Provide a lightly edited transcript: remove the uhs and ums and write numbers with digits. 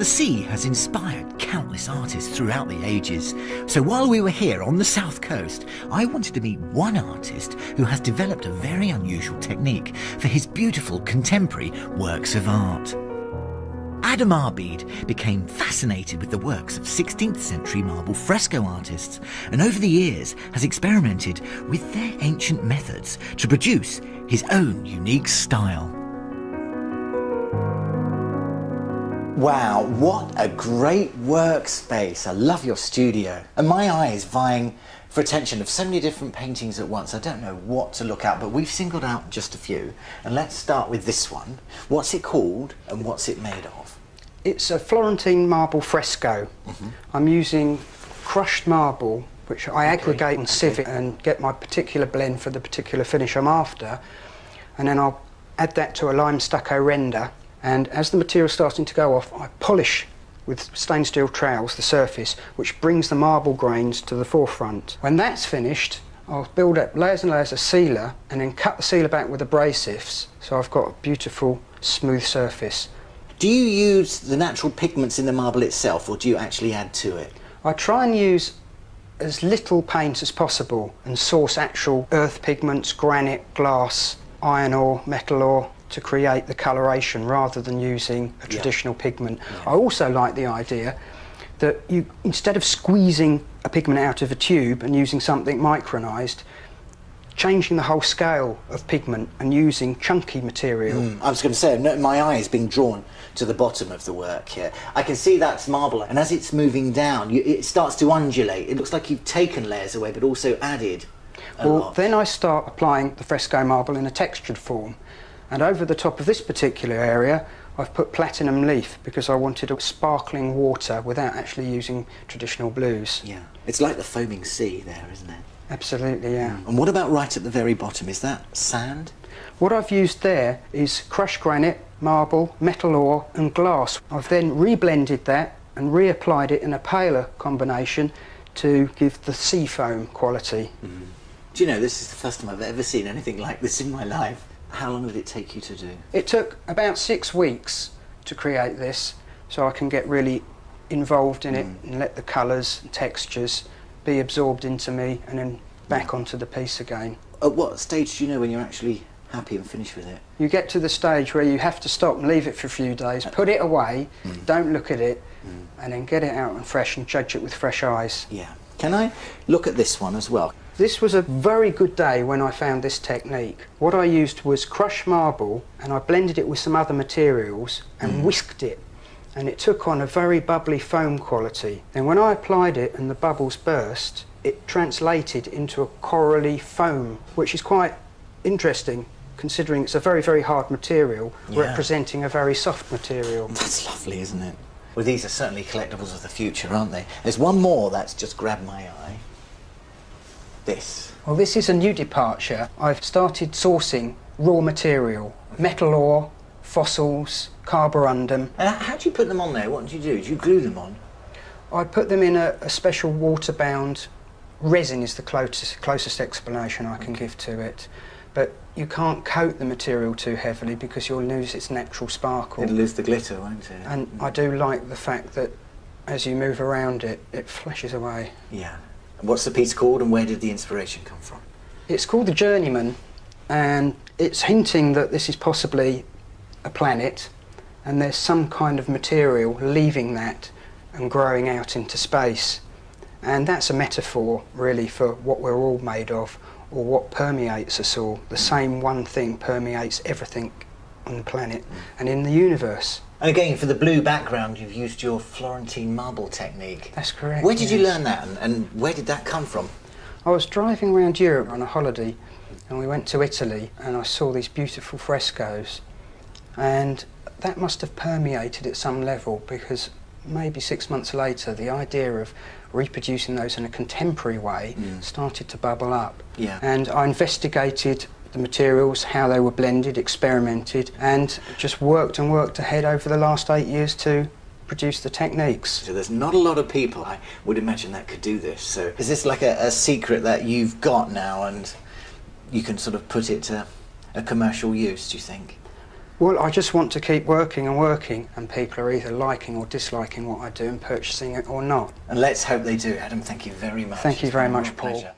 The sea has inspired countless artists throughout the ages. So while we were here on the south coast, I wanted to meet one artist who has developed a very unusual technique for his beautiful contemporary works of art. Arbeid became fascinated with the works of 16th century marble fresco artists and over the years has experimented with their ancient methods to produce his own unique style. Wow, what a great workspace. I love your studio. And my eye is vying for attention of so many different paintings at once. I don't know what to look at, but we've singled out just a few. And let's start with this one. What's it called and what's it made of? It's a Florentine marble fresco. I'm using crushed marble, which I aggregate and sieve it and get my particular blend for the particular finish I'm after. And then I'll add that to a lime stucco render. And as the material's starting to go off, I polish with stainless steel trowels the surface, which brings the marble grains to the forefront. When that's finished, I'll build up layers and layers of sealer and then cut the sealer back with abrasives, so I've got a beautiful smooth surface. Do you use the natural pigments in the marble itself, or do you actually add to it? I try and use as little paint as possible and source actual earth pigments, granite, glass, iron ore, metal ore, to create the coloration rather than using a traditional pigment. I also like the idea that you, instead of squeezing a pigment out of a tube and using something micronized, changing the whole scale of pigment and using chunky material. I was going to say, my eye is being drawn to the bottom of the work here. I can see that's marble, and as it's moving down, it starts to undulate. It looks like you've taken layers away, but also added a lot. Then I start applying the fresco marble in a textured form. And over the top of this particular area, I've put platinum leaf because I wanted a sparkling water without actually using traditional blues. Yeah, it's like the foaming sea there, isn't it? Absolutely, yeah. And what about right at the very bottom? Is that sand? What I've used there is crushed granite, marble, metal ore and glass. I've then reblended that and reapplied it in a paler combination to give the sea foam quality. Do you know, this is the first time I've ever seen anything like this in my life. How long did it take you to do? It took about 6 weeks to create this, so I can get really involved in it and let the colours and textures be absorbed into me and then back onto the piece again. At what stage do you know when you're actually happy and finished with it? You get to the stage where you have to stop and leave it for a few days, put it away, don't look at it, and then get it out and fresh and judge it with fresh eyes. Yeah. Can I look at this one as well? This was a very good day when I found this technique. What I used was crushed marble and I blended it with some other materials and whisked it, and it took on a very bubbly foam quality. And when I applied it and the bubbles burst, it translated into a corally foam, which is quite interesting considering it's a very, very hard material representing a very soft material. That's lovely, isn't it? Well, these are certainly collectibles of the future, aren't they? There's one more that's just grabbed my eye. This. Well, this is a new departure. I've started sourcing raw material, metal ore, fossils, carborundum. And how do you put them on there? What do you do? Do you glue them on? I put them in a special water-bound resin is the closest explanation I can give to it. But you can't coat the material too heavily because you'll lose its natural sparkle. It'll lose the glitter, won't it? And I do like the fact that as you move around it, it flashes away. Yeah. What's the piece called and where did the inspiration come from? It's called The Journeyman, and it's hinting that this is possibly a planet and there's some kind of material leaving that and growing out into space. And that's a metaphor really for what we're all made of, or what permeates us all. The same one thing permeates everything on the planet and in the universe. And again, for the blue background, you've used your Florentine marble technique. That's correct. Where did you learn that, and where did that come from? I was driving around Europe on a holiday, and we went to Italy, and I saw these beautiful frescoes. And that must have permeated at some level, because maybe 6 months later, the idea of reproducing those in a contemporary way started to bubble up. Yeah. And I investigated the materials, how they were blended, experimented, and just worked and worked ahead over the last 8 years to produce the techniques. So there's not a lot of people, I would imagine, that could do this. So is this like a secret that you've got now and you can sort of put it to a commercial use, do you think? Well, I just want to keep working and working, and people are either liking or disliking what I do and purchasing it or not. And let's hope they do. Adam, thank you very much. Thank you very much, It's been a Paul. real pleasure.